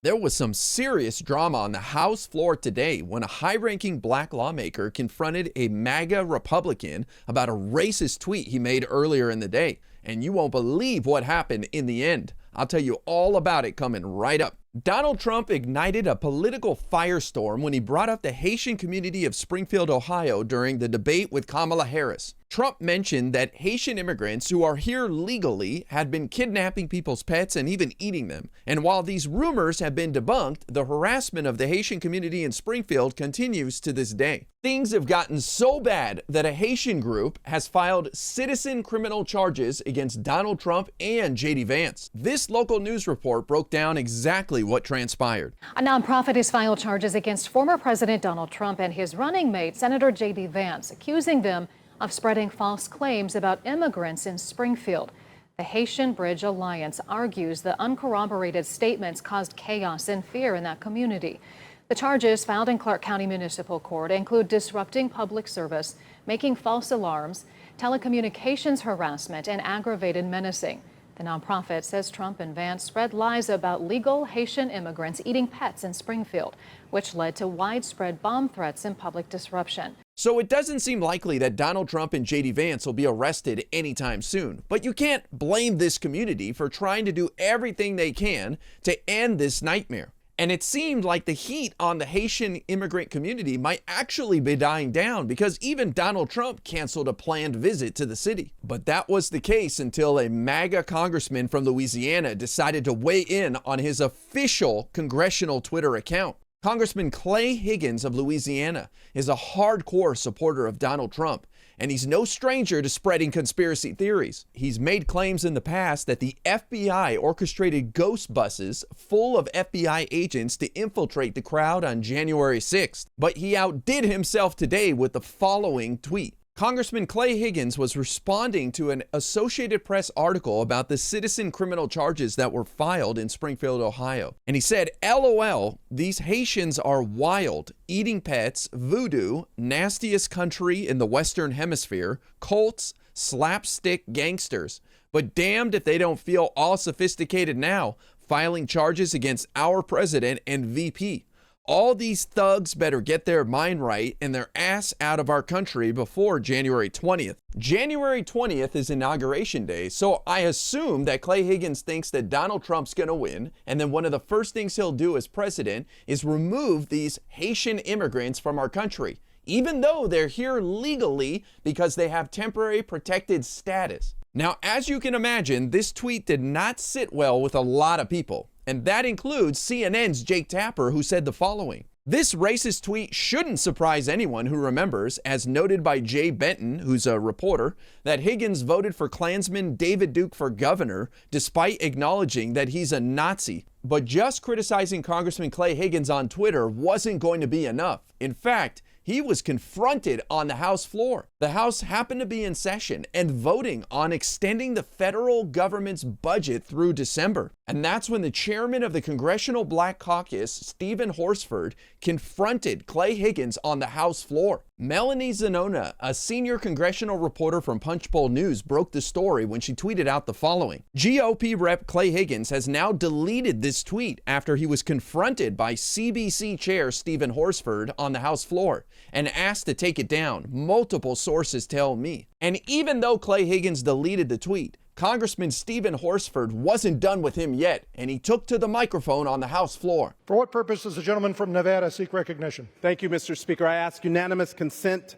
There was some serious drama on the House floor today when a high-ranking black lawmaker confronted a MAGA Republican about a racist tweet he made earlier in the day. And you won't believe what happened in the end. I'll tell you all about it coming right up. Donald Trump ignited a political firestorm when he brought up the Haitian community of Springfield, Ohio during the debate with Kamala Harris. Trump mentioned that Haitian immigrants who are here legally had been kidnapping people's pets and even eating them. And while these rumors have been debunked, the harassment of the Haitian community in Springfield continues to this day. Things have gotten so bad that a Haitian group has filed citizen criminal charges against Donald Trump and J.D. Vance. This local news report broke down exactly what transpired. A nonprofit has filed charges against former President Donald Trump and his running mate, Senator J.D. Vance, accusing them of spreading false claims about immigrants in Springfield. The Haitian Bridge Alliance argues the uncorroborated statements caused chaos and fear in that community. The charges filed in Clark County Municipal Court include disrupting public service, making false alarms, telecommunications harassment, and aggravated menacing. The nonprofit says Trump and Vance spread lies about legal Haitian immigrants eating pets in Springfield, which led to widespread bomb threats and public disruption. So it doesn't seem likely that Donald Trump and J.D. Vance will be arrested anytime soon. But you can't blame this community for trying to do everything they can to end this nightmare. And it seemed like the heat on the Haitian immigrant community might actually be dying down because even Donald Trump canceled a planned visit to the city. But that was the case until a MAGA congressman from Louisiana decided to weigh in on his official congressional Twitter account. Congressman Clay Higgins of Louisiana is a hardcore supporter of Donald Trump, and he's no stranger to spreading conspiracy theories. He's made claims in the past that the FBI orchestrated ghost buses full of FBI agents to infiltrate the crowd on January 6th. But he outdid himself today with the following tweet. Congressman Clay Higgins was responding to an Associated Press article about the citizen criminal charges that were filed in Springfield, Ohio. And he said, LOL, these Haitians are wild, eating pets, voodoo, nastiest country in the Western Hemisphere, cults, slapstick gangsters. But damned if they don't feel all sophisticated now, filing charges against our president and VP. All these thugs better get their mind right and their ass out of our country before January 20th. January 20th is Inauguration Day, so I assume that Clay Higgins thinks that Donald Trump's gonna win, and then one of the first things he'll do as president is remove these Haitian immigrants from our country, even though they're here legally because they have temporary protected status. Now, as you can imagine, this tweet did not sit well with a lot of people. And that includes CNN's Jake Tapper, who said the following. This racist tweet shouldn't surprise anyone who remembers, as noted by Jay Benton, who's a reporter, that Higgins voted for Klansman David Duke for governor, despite acknowledging that he's a Nazi. But just criticizing Congressman Clay Higgins on Twitter wasn't going to be enough. In fact, he was confronted on the House floor. The House happened to be in session and voting on extending the federal government's budget through December. And that's when the chairman of the Congressional Black Caucus, Stephen Horsford, confronted Clay Higgins on the House floor. Melanie Zanona, a senior congressional reporter from Punchbowl News, broke the story when she tweeted out the following. GOP Rep Clay Higgins has now deleted this tweet after he was confronted by CBC Chair Stephen Horsford on the House floor and asked to take it down, multiple sources tell me. And even though Clay Higgins deleted the tweet, Congressman Stephen Horsford wasn't done with him yet, and he took to the microphone on the House floor. For what purpose does the gentleman from Nevada seek recognition? Thank you, Mr. Speaker. I ask unanimous consent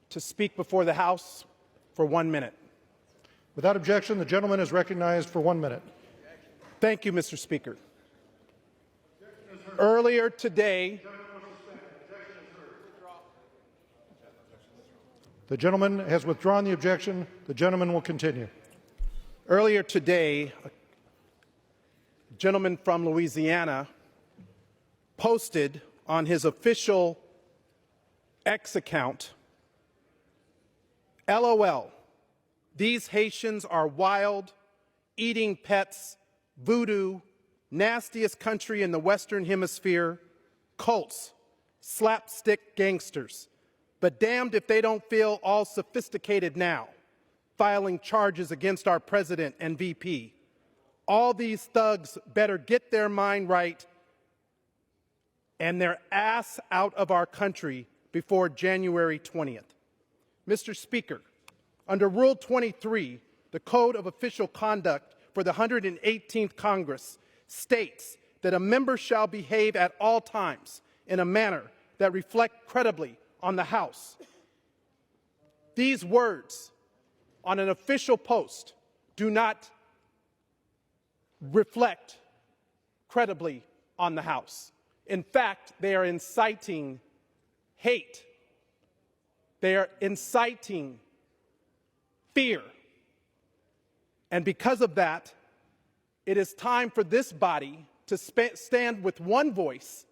to speak before the House for 1 minute. Without objection, the gentleman is recognized for 1 minute. Thank you, Mr. Speaker. Earlier today, the gentleman has withdrawn the objection. The gentleman will continue. Earlier today, a gentleman from Louisiana posted on his official X account, LOL, these Haitians are wild, eating pets, voodoo, nastiest country in the Western Hemisphere, cults, slapstick gangsters. But damned if they don't feel all sophisticated now, filing charges against our president and VP. All these thugs better get their mind right and their ass out of our country before January 20th. Mr. Speaker, under Rule 23, the Code of Official Conduct for the 118th Congress states that a member shall behave at all times in a manner that reflect credibly on the House. These words on an official post do not reflect credibly on the House. In fact, they are inciting hate. They are inciting fear. And because of that, it is time for this body to stand with one voice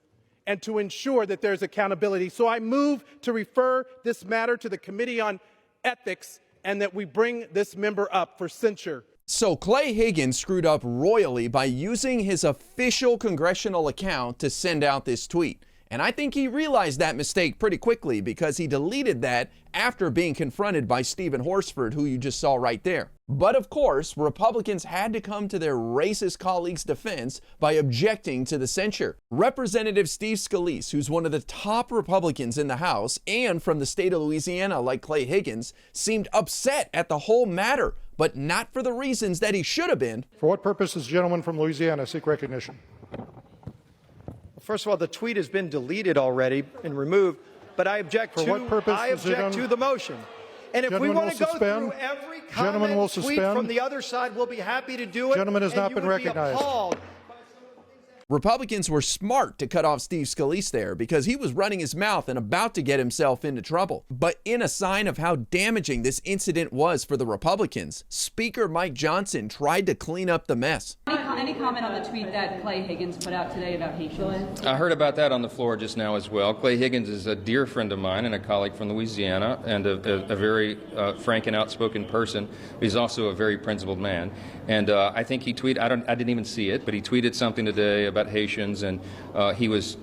and to ensure that there's accountability. So I move to refer this matter to the Committee on Ethics and that we bring this member up for censure. So Clay Higgins screwed up royally by using his official congressional account to send out this tweet. And I think he realized that mistake pretty quickly because he deleted that after being confronted by Stephen Horsford, who you just saw right there. But of course, Republicans had to come to their racist colleagues' defense by objecting to the censure. Representative Steve Scalise, who's one of the top Republicans in the House and from the state of Louisiana like Clay Higgins, seemed upset at the whole matter, but not for the reasons that he should have been. For what purpose does the gentleman from Louisiana seek recognition? First of all, the tweet has been deleted already and removed, but I object to the motion. And if we want to go through every comment and tweet from the other side, we'll be happy to do it. Gentleman has not been recognized. Republicans were smart to cut off Steve Scalise there because he was running his mouth and about to get himself into trouble. But in a sign of how damaging this incident was for the Republicans, Speaker Mike Johnson tried to clean up the mess. Any comment on the tweet that Clay Higgins put out today about Haitians? I heard about that on the floor just now as well. Clay Higgins is a dear friend of mine and a colleague from Louisiana and a very frank and outspoken person. He's also a very principled man. And I think he tweeted, I didn't even see it, but he tweeted something today about Haitians, and he was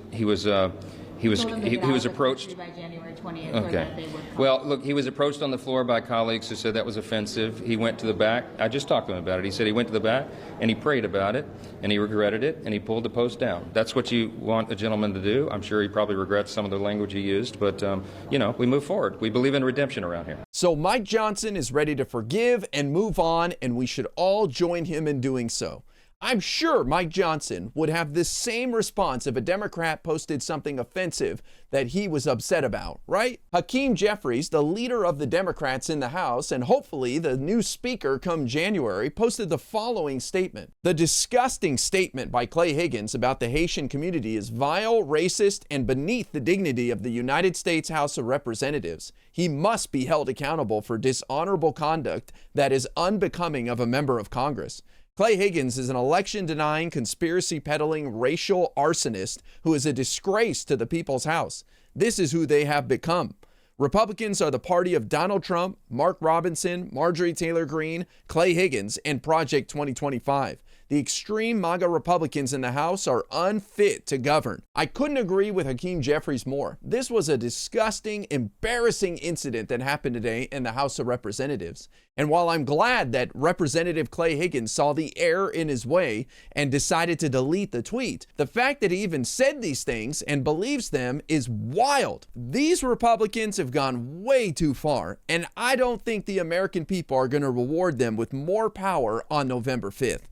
approached. By January 20th, okay. Well, look, he was approached on the floor by colleagues who said that was offensive. He went to the back. I just talked to him about it. He said he went to the back and he prayed about it and he regretted it and he pulled the post down. That's what you want a gentleman to do. I'm sure he probably regrets some of the language he used, but you know, we move forward. We believe in redemption around here. So Mike Johnson is ready to forgive and move on, and we should all join him in doing so. I'm sure Mike Johnson would have the same response if a Democrat posted something offensive that he was upset about, right? Hakeem Jeffries, the leader of the Democrats in the House and hopefully the new speaker come January, posted the following statement. The disgusting statement by Clay Higgins about the Haitian community is vile, racist, and beneath the dignity of the United States House of Representatives. He must be held accountable for dishonorable conduct that is unbecoming of a member of Congress. Clay Higgins is an election-denying, conspiracy-peddling racial arsonist who is a disgrace to the people's house. This is who they have become. Republicans are the party of Donald Trump, Mark Robinson, Marjorie Taylor Greene, Clay Higgins, and Project 2025. The extreme MAGA Republicans in the House are unfit to govern. I couldn't agree with Hakeem Jeffries more. This was a disgusting, embarrassing incident that happened today in the House of Representatives. And while I'm glad that Representative Clay Higgins saw the error in his way and decided to delete the tweet, the fact that he even said these things and believes them is wild. These Republicans have gone way too far, and I don't think the American people are going to reward them with more power on November 5th.